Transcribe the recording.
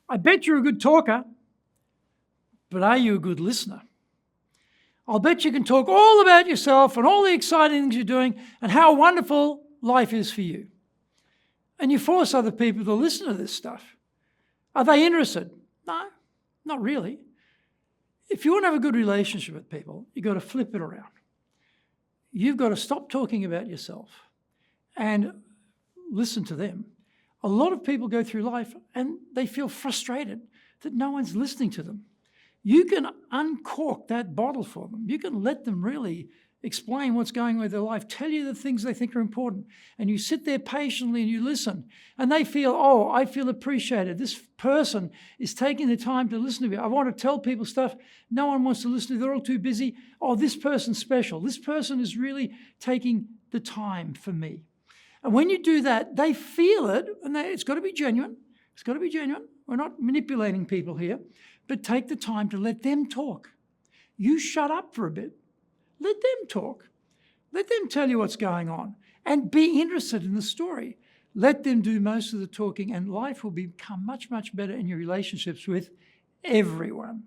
I bet you're a good talker, but are you a good listener? I'll bet you can talk all about yourself and all the exciting things you're doing and how wonderful life is for you. And you force other people to listen to this stuff. Are they interested? No, not really. If you want to have a good relationship with people, you've got to flip it around. You've got to stop talking about yourself and listen to them. A lot of people go through life and they feel frustrated that no one's listening to them. You can uncork that bottle for them. You can let them really explain what's going on with their life, tell you the things they think are important. And you sit there patiently and you listen. And they feel, oh, I feel appreciated. This person is taking the time to listen to me. I want to tell people stuff no one wants to listen to. They're all too busy. Oh, this person's special. This person is really taking the time for me. And when you do that, they feel it. And it's got to be genuine. It's got to be genuine. We're not manipulating people here. But take the time to let them talk. You shut up for a bit. Let them talk. Let them tell you what's going on. And be interested in the story. Let them do most of the talking and life will become much, much better in your relationships with everyone.